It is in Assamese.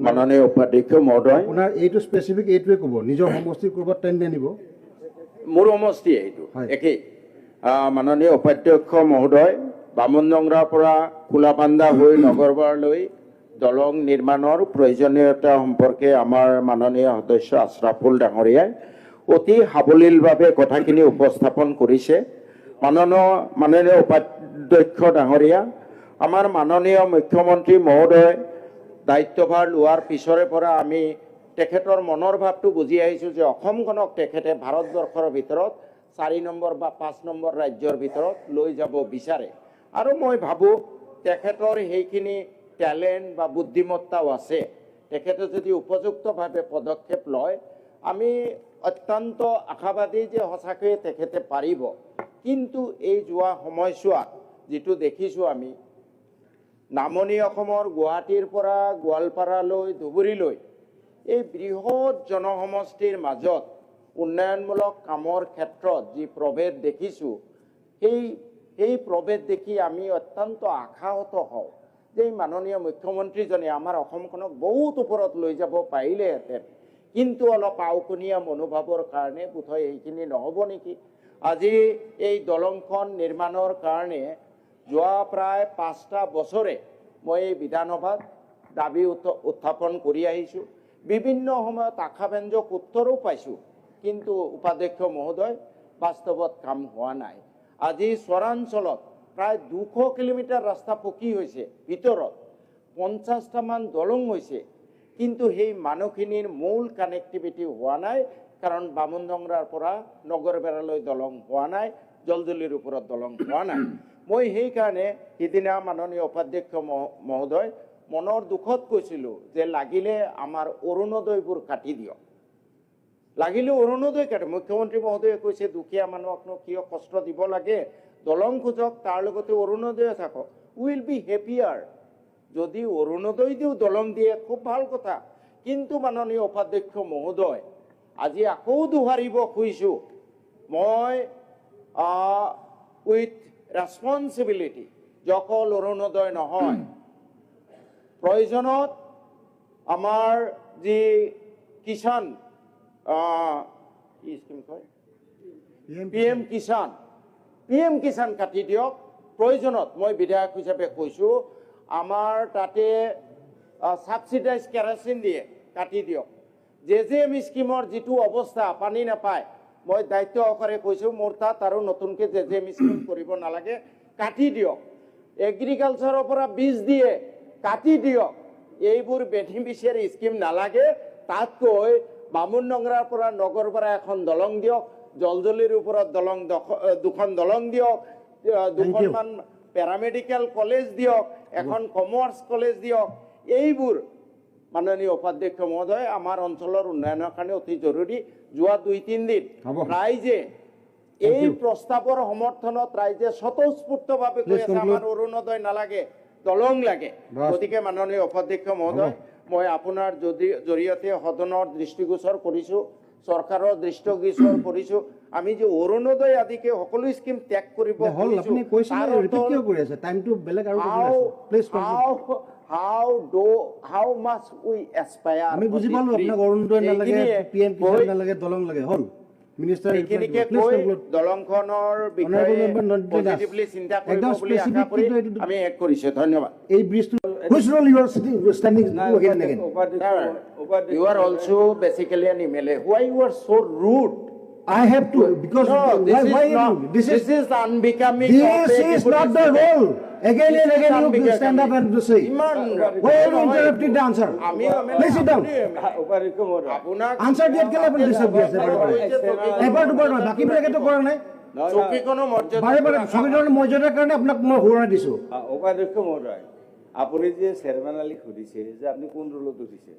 মাননীয় উপাধ্যক্ষ মহোদয়, আপোনাৰ এইটো স্পেচিফিক এইটোৱে ক'ব, নিজৰ সমষ্টিৰ ক'ৰবাত ট্ৰেইন আনিব। মোৰ সমষ্টি এইটো হয়। একেই। মাননীয় উপাধ্যক্ষ মহোদয়, বামুণডংৰাৰ পৰা খোলাপাণ্ডা হৈ নগৰবাৰলৈ দলং নিৰ্মাণৰ প্ৰয়োজনীয়তা সম্পৰ্কে আমাৰ মাননীয় সদস্য আশ্ৰাফুল ডাঙৰীয়াই অতি সাৱলীলভাৱে কথাখিনি উপস্থাপন কৰিছে। মাননীয় উপাধ্যক্ষ ডাঙৰীয়া, আমাৰ মাননীয় মুখ্যমন্ত্ৰী মহোদয় দায়িত্বভাৰ লোৱাৰ পিছৰে পৰা আমি তেখেতৰ মনৰ ভাৱটো বুজি আহিছোঁ যে অসমখনক তেখেতে ভাৰতবৰ্ষৰ ভিতৰত 4 নম্বৰ বা 5 নম্বৰ ৰাজ্যৰ ভিতৰত লৈ যাব বিচাৰে। আৰু মই ভাবোঁ তেখেতৰ সেইখিনি টেলেণ্ট বা বুদ্ধিমত্তাও আছে। তেখেতে যদি উপযুক্তভাৱে পদক্ষেপ লয়, আমি অত্যন্ত আশাবাদী যে সঁচাকৈয়ে তেখেতে পাৰিব। কিন্তু এই যোৱা সময়ছোৱাত যিটো দেখিছোঁ আমি, নামনি অসমৰ গুৱাহাটীৰ পৰা গোৱালপাৰালৈ ধুবুৰীলৈ এই বৃহৎ জনসমষ্টিৰ মাজত উন্নয়নমূলক কামৰ ক্ষেত্ৰত যি প্ৰভেদ দেখিছোঁ, সেই প্ৰভেদ দেখি আমি অত্যন্ত আশাহত হওঁ যে মাননীয় মুখ্যমন্ত্ৰীজনে আমাৰ অসমখনক বহুত ওপৰত লৈ যাব পাৰিলেহেঁতেন। কিন্তু অলপ আওকণীয়া মনোভাৱৰ কাৰণে বোধহয় এইখিনি নহ'ব নেকি। আজি এই দলংখন নিৰ্মাণৰ কাৰণে যোৱা প্ৰায় 5টা বছৰে মই এই বিধানসভাত দাবী উত্থাপন কৰি আহিছোঁ। বিভিন্ন সময়ত আশাব্যঞ্জক উত্তৰো পাইছোঁ, কিন্তু উপাধ্যক্ষ মহোদয় বাস্তৱত কাম হোৱা নাই। আজি চৰাঞ্চলত প্ৰায় 200 কিলোমিটাৰ ৰাস্তা পকী হৈছে, ভিতৰত 50টামান দলং হৈছে, কিন্তু সেই মানুহখিনিৰ মূল কানেক্টিভিটি হোৱা নাই। কাৰণ বামুণডংৰাৰ পৰা নগৰবেৰালৈ দলং হোৱা নাই, জলদুলিৰ ওপৰত দলং হোৱা নাই। মই সেইকাৰণে সিদিনা মাননীয় উপাধ্যক্ষ মহোদয় মনৰ দুখত কৈছিলোঁ যে লাগিলে আমাৰ অৰুণোদয়বোৰ কাটি দিয়ক, লাগিলে অৰুণোদয় কাটে। মুখ্যমন্ত্ৰী মহোদয়ে কৈছে দুখীয়া মানুহকনো কিয় কষ্ট দিব লাগে, দলং খোজক, তাৰ লগতে অৰুণোদয় থাকক। Will be happier. যদি অৰুণোদয় দিও দলং দিয়ে খুব ভাল কথা। কিন্তু মাননীয় উপাধ্যক্ষ মহোদয়, আজি আকৌ দোহাৰিব খুজিছোঁ মই উইথ ৰেছপনচিবিলিটি, অকল অৰুণোদয় নহয়, প্ৰয়োজনত আমাৰ যি কিষাণ স্কিম কয় PM কিষাণ কাটি দিয়ক। প্ৰয়োজনত মই বিধায়ক হিচাপে কৈছোঁ আমাৰ তাতে ছাবচিডাইজ কেৰাচিন দিয়ে, কাটি দিয়ক। JJM স্কিমৰ যিটো অৱস্থা, পানী নাপায়, মই দায়িত্ব সহকাৰে কৈছোঁ মোৰ তাত আৰু নতুনকৈ JJM স্কিম কৰিব নালাগে, কাটি দিয়ক। এগ্ৰিকালচাৰৰ পৰা বীজ দিয়ে, কাটি দিয়ক। এইবোৰ বেনিফিচিয়াৰী স্কিম নালাগে। তাতকৈ বামুণডংৰাৰ পৰা নগৰপাৰা এখন দলং দিয়ক, জলদুলিৰ ওপৰত দুখন দলং দিয়ক, 2খনমান পেৰামেডিকেল কলেজ দিয়ক, এখন কমাৰ্চ কলেজ দিয়ক। এইবোৰ মাননীয় উপাধ্যক্ষ মহোদয় আমাৰ অঞ্চলৰ উন্নয়নৰ কাৰণে অতি জৰুৰী। যোৱা 2-3 দিন ৰাইজে এই প্ৰস্তাৱৰ সমৰ্থনত ৰাইজে স্বতঃস্ফূৰ্তভাৱে কৈ আছে আমাৰ অৰুণোদয় নালাগে, দলং লাগে। গতিকে মাননীয় উপাধ্যক্ষ মহোদয়, মই আপোনাৰ জৰিয়তে সদনৰ দৃষ্টিগোচৰ কৰিছোঁ, চৰকাৰৰ দৃষ্টিগোচৰ কৰিছোঁ, আমি যে অৰুণোদয় আদিকে সকলো স্কিম ত্যাগ কৰিব how much we aspire. আমি বুজি পালো আপোনাক অৰুণোদয় নালাগে, PM কিষাণ নালাগে, দলং লাগে, হ'ল মিনিষ্টাৰ এইখিনিকে কৈ দলংখনৰ বিষয়ে পজিটিভলি চিন্তা কৰিব বুলি আশা কৰি আমি শেষ কৰিছোঁ। ধন্যবাদ। এই ব্ৰিজটো You are also basically an MLA. Why you are so rude? I have to, because this is unbecoming. This is not the role. Again and again you stand up and say, why are you interrupting the answer? Please sit down. Answer দিয়াত কেলে আপুনি ডিস্টার্ব দি আছে? এবাৰ দুবাৰ নহয়, বাকীবিলাকেতো কৰা নাই। চকীখনৰ মৰ্যাদা, বাৰে বাৰে চকীখনৰ মৰ্যাদাৰ কাৰণে আপোনাক মই সুৱৰণা দিছোঁ। উপাধ্যক্ষ মহোদয়, আপুনি যে চেয়াৰমেন আলীক সুধিছে যে আপুনি কোন ৰোলত উঠিছে,